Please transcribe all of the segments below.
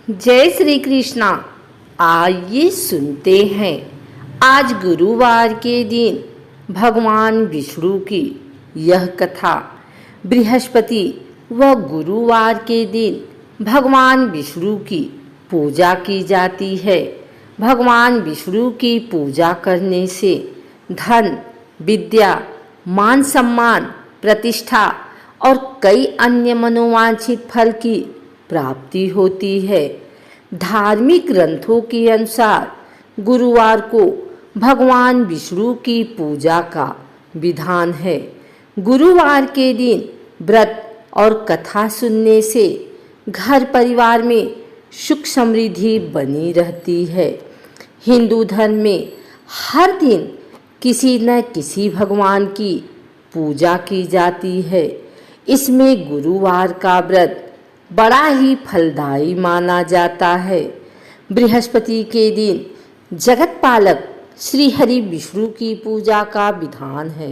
जय श्री कृष्णा। आइए सुनते हैं आज गुरुवार के दिन भगवान विष्णु की यह कथा। बृहस्पति व गुरुवार के दिन भगवान विष्णु की पूजा की जाती है। भगवान विष्णु की पूजा करने से धन, विद्या, मान सम्मान, प्रतिष्ठा और कई अन्य मनोवांछित फल की प्राप्ति होती है। धार्मिक ग्रंथों के अनुसार गुरुवार को भगवान विष्णु की पूजा का विधान है। गुरुवार के दिन व्रत और कथा सुनने से घर परिवार में सुख समृद्धि बनी रहती है। हिंदू धर्म में हर दिन किसी न किसी भगवान की पूजा की जाती है। इसमें गुरुवार का व्रत बड़ा ही फलदायी माना जाता है। बृहस्पति के दिन जगत पालक श्री हरि विष्णु की पूजा का विधान है।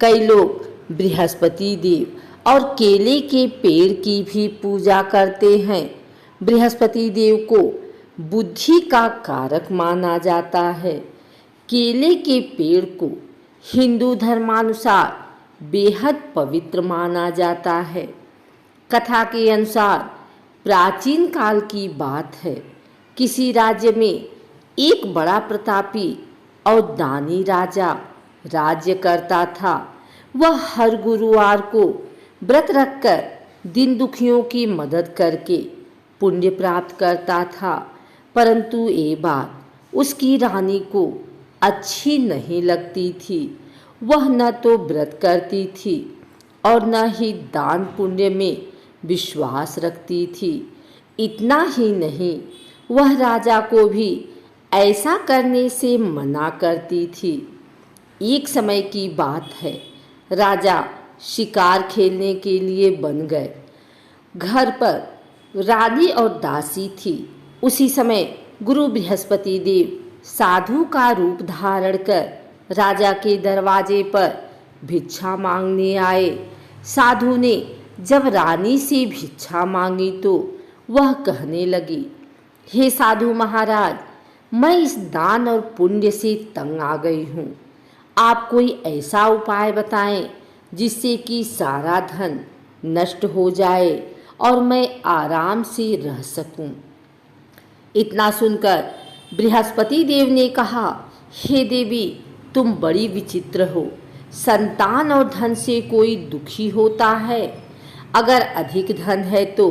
कई लोग बृहस्पति देव और केले के पेड़ की भी पूजा करते हैं। बृहस्पति देव को बुद्धि का कारक माना जाता है। केले के पेड़ को हिंदू धर्मानुसार बेहद पवित्र माना जाता है। कथा के अनुसार प्राचीन काल की बात है। किसी राज्य में एक बड़ा प्रतापी और दानी राजा राज्य करता था। वह हर गुरुवार को व्रत रखकर दीन दुखियों की मदद करके पुण्य प्राप्त करता था। परंतु ये बात उसकी रानी को अच्छी नहीं लगती थी। वह न तो व्रत करती थी और न ही दान पुण्य में विश्वास रखती थी। इतना ही नहीं, वह राजा को भी ऐसा करने से मना करती थी। एक समय की बात है, राजा शिकार खेलने के लिए बन गए। घर पर रानी और दासी थी। उसी समय गुरु बृहस्पति देव साधु का रूप धारण कर राजा के दरवाजे पर भिक्षा मांगने आए। साधु ने जब रानी से भिक्षा मांगी तो वह कहने लगी, हे साधु महाराज, मैं इस दान और पुण्य से तंग आ गई हूँ। आप कोई ऐसा उपाय बताएं जिससे कि सारा धन नष्ट हो जाए और मैं आराम से रह सकूं। इतना सुनकर बृहस्पति देव ने कहा, हे देवी, तुम बड़ी विचित्र हो। संतान और धन से कोई दुखी होता है? अगर अधिक धन है तो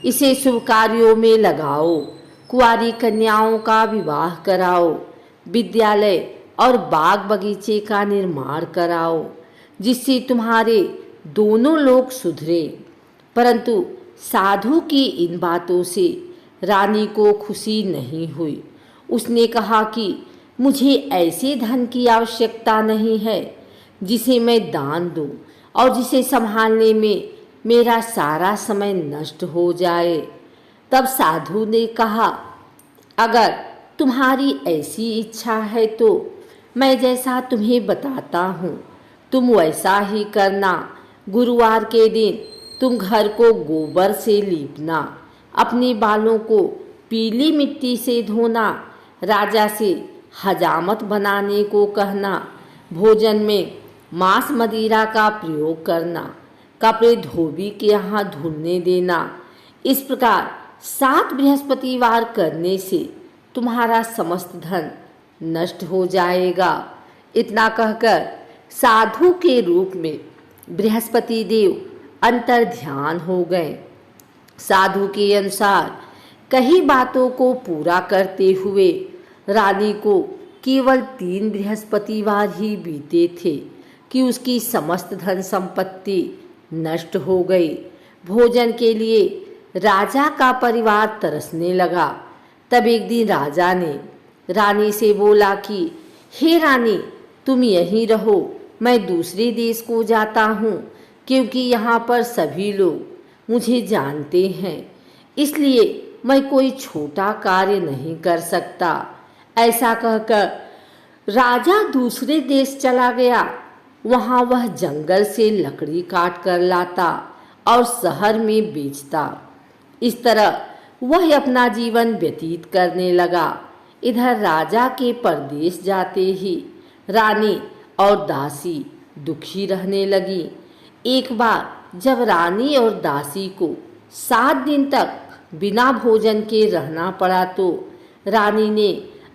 इसे शुभ कार्यों में लगाओ। कुंवारी कन्याओं का विवाह कराओ। विद्यालय और बाग बगीचे का निर्माण कराओ, जिससे तुम्हारे दोनों लोग सुधरे। परंतु साधु की इन बातों से रानी को खुशी नहीं हुई। उसने कहा कि मुझे ऐसे धन की आवश्यकता नहीं है जिसे मैं दान दूं और जिसे संभालने में मेरा सारा समय नष्ट हो जाए। तब साधु ने कहा, अगर तुम्हारी ऐसी इच्छा है तो मैं जैसा तुम्हें बताता हूँ तुम वैसा ही करना। गुरुवार के दिन तुम घर को गोबर से लीपना, अपने बालों को पीली मिट्टी से धोना, राजा से हजामत बनाने को कहना, भोजन में मांस मदिरा का प्रयोग करना, कपड़े धोबी के यहाँ धुलने देना। इस प्रकार 7 बृहस्पतिवार करने से तुम्हारा समस्त धन नष्ट हो जाएगा। इतना कहकर साधु के रूप में बृहस्पति देव अंतर ध्यान हो गए। साधु के अनुसार कई बातों को पूरा करते हुए रानी को केवल 3 बृहस्पतिवार ही बीते थे कि उसकी समस्त धन संपत्ति नष्ट हो गई। भोजन के लिए राजा का परिवार तरसने लगा। तब एक दिन राजा ने रानी से बोला कि हे रानी, तुम यहीं रहो, मैं दूसरे देश को जाता हूँ, क्योंकि यहाँ पर सभी लोग मुझे जानते हैं, इसलिए मैं कोई छोटा कार्य नहीं कर सकता। ऐसा कहकर राजा दूसरे देश चला गया। वहाँ वह जंगल से लकड़ी काट कर लाता और शहर में बेचता। इस तरह वह अपना जीवन व्यतीत करने लगा। इधर राजा के परदेश जाते ही रानी और दासी दुखी रहने लगी। एक बार जब रानी और दासी को 7 दिन तक बिना भोजन के रहना पड़ा तो रानी ने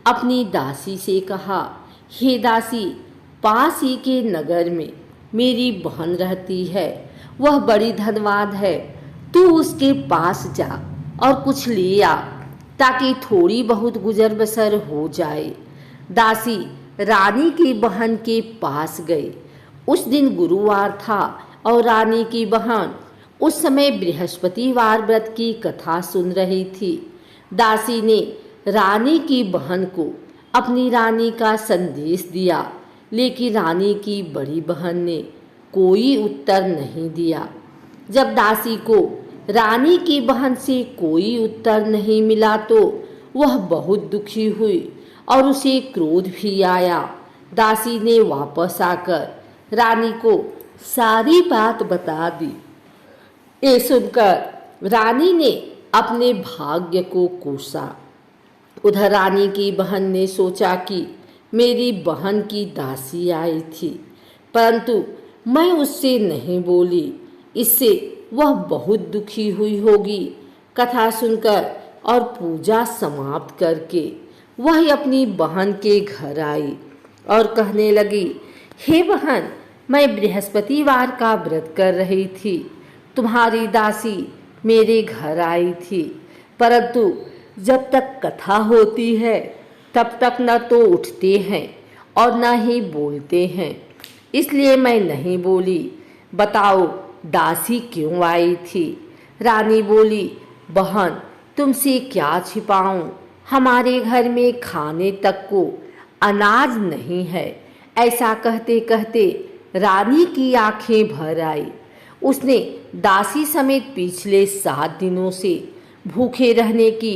अपनी दासी से कहा, हे दासी, पास ही के नगर में मेरी बहन रहती है, वह बड़ी धनवान है। तू उसके पास जा और कुछ ले आ ताकि थोड़ी बहुत गुजर बसर हो जाए। दासी रानी की बहन के पास गई। उस दिन गुरुवार था और रानी की बहन उस समय बृहस्पतिवार व्रत की कथा सुन रही थी। दासी ने रानी की बहन को अपनी रानी का संदेश दिया, लेकिन रानी की बड़ी बहन ने कोई उत्तर नहीं दिया। जब दासी को रानी की बहन से कोई उत्तर नहीं मिला तो वह बहुत दुखी हुई और उसे क्रोध भी आया। दासी ने वापस आकर रानी को सारी बात बता दी। ये सुनकर रानी ने अपने भाग्य को कोसा। उधर रानी की बहन ने सोचा कि मेरी बहन की दासी आई थी, परंतु मैं उससे नहीं बोली, इससे वह बहुत दुखी हुई होगी। कथा सुनकर और पूजा समाप्त करके वह अपनी बहन के घर आई और कहने लगी, हे बहन, मैं बृहस्पतिवार का व्रत कर रही थी। तुम्हारी दासी मेरे घर आई थी, परंतु जब तक कथा होती है तब तक न तो उठते हैं और न ही बोलते हैं, इसलिए मैं नहीं बोली। बताओ दासी क्यों आई थी? रानी बोली, बहन, तुमसे क्या छिपाऊं, हमारे घर में खाने तक को अनाज नहीं है। ऐसा कहते कहते रानी की आंखें भर आई। उसने दासी समेत पिछले 7 दिनों से भूखे रहने की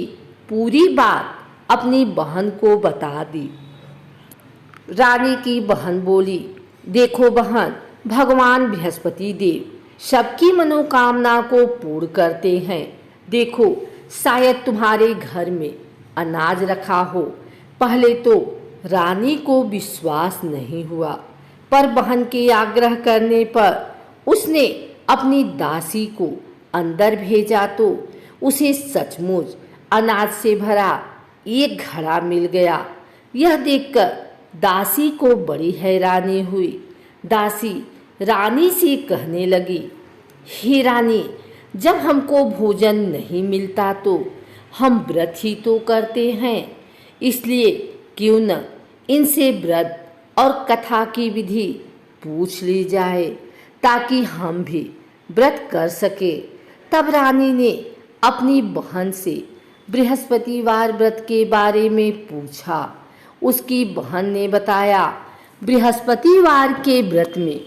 पूरी बात अपनी बहन को बता दी। रानी की बहन बोली, देखो बहन, भगवान बृहस्पति देव सबकी मनोकामना को पूर्ण करते हैं। देखो, शायद तुम्हारे घर में अनाज रखा हो। पहले तो रानी को विश्वास नहीं हुआ, पर बहन के आग्रह करने पर उसने अपनी दासी को अंदर भेजा तो उसे सचमुच अनाज से भरा एक घड़ा मिल गया। यह देखकर दासी को बड़ी हैरानी हुई। दासी रानी से कहने लगी, हे रानी, जब हमको भोजन नहीं मिलता तो हम व्रत ही तो करते हैं, इसलिए क्यों न इनसे व्रत और कथा की विधि पूछ ली जाए ताकि हम भी व्रत कर सके। तब रानी ने अपनी बहन से बृहस्पतिवार व्रत के बारे में पूछा। उसकी बहन ने बताया, बृहस्पतिवार के व्रत में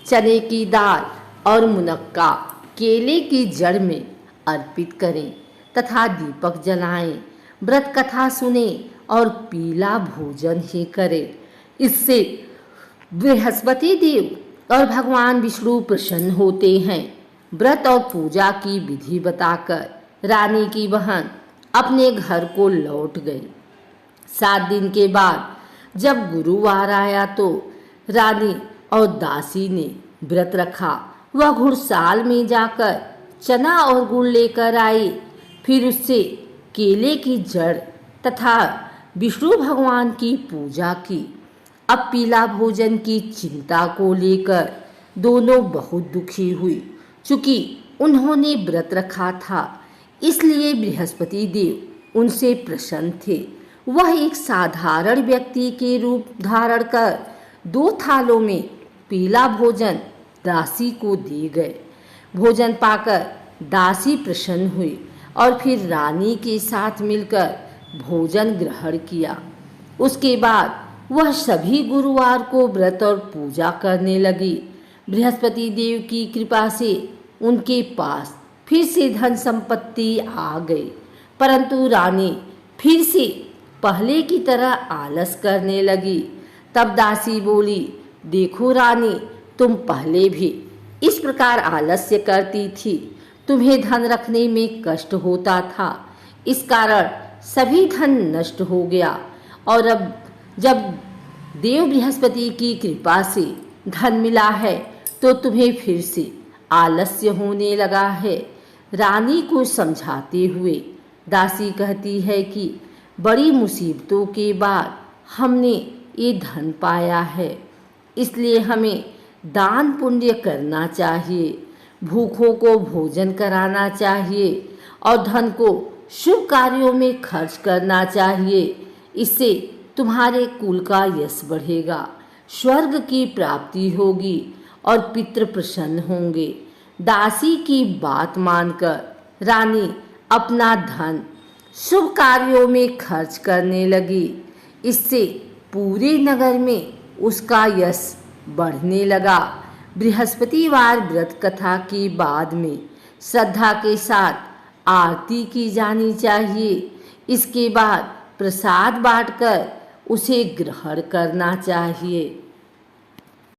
चने की दाल और मुनक्का केले की जड़ में अर्पित करें तथा दीपक जलाएं, व्रत कथा सुने और पीला भोजन ही करें। इससे बृहस्पति देव और भगवान विष्णु प्रसन्न होते हैं। व्रत और पूजा की विधि बताकर रानी की बहन अपने घर को लौट गई। 7 दिन के बाद जब गुरुवार आया तो रानी और दासी ने व्रत रखा। वह घुड़साल में जाकर चना और गुड़ लेकर आई, फिर उससे केले की जड़ तथा विष्णु भगवान की पूजा की। अब पीला भोजन की चिंता को लेकर दोनों बहुत दुखी हुई। चूंकि उन्होंने व्रत रखा था, इसलिए बृहस्पति देव उनसे प्रसन्न थे। वह एक साधारण व्यक्ति के रूप धारण कर 2 थालों में पीला भोजन दासी को दे गए। भोजन पाकर दासी प्रसन्न हुई और फिर रानी के साथ मिलकर भोजन ग्रहण किया। उसके बाद वह सभी गुरुवार को व्रत और पूजा करने लगी। बृहस्पति देव की कृपा से उनके पास फिर से धन संपत्ति आ गई, परंतु रानी फिर से पहले की तरह आलस करने लगी। तब दासी बोली, देखो रानी, तुम पहले भी इस प्रकार आलस्य करती थी, तुम्हें धन रखने में कष्ट होता था, इस कारण सभी धन नष्ट हो गया और अब जब देव बृहस्पति की कृपा से धन मिला है तो तुम्हें फिर से आलस्य होने लगा है। रानी को समझाते हुए दासी कहती है कि बड़ी मुसीबतों के बाद हमने ये धन पाया है, इसलिए हमें दान पुण्य करना चाहिए, भूखों को भोजन कराना चाहिए और धन को शुभ कार्यों में खर्च करना चाहिए। इससे तुम्हारे कुल का यश बढ़ेगा, स्वर्ग की प्राप्ति होगी और पितृ प्रसन्न होंगे। दासी की बात मानकर रानी अपना धन शुभ कार्यों में खर्च करने लगी। इससे पूरे नगर में उसका यश बढ़ने लगा। बृहस्पतिवार व्रत कथा के बाद में श्रद्धा के साथ आरती की जानी चाहिए। इसके बाद प्रसाद बांटकर उसे ग्रहण करना चाहिए।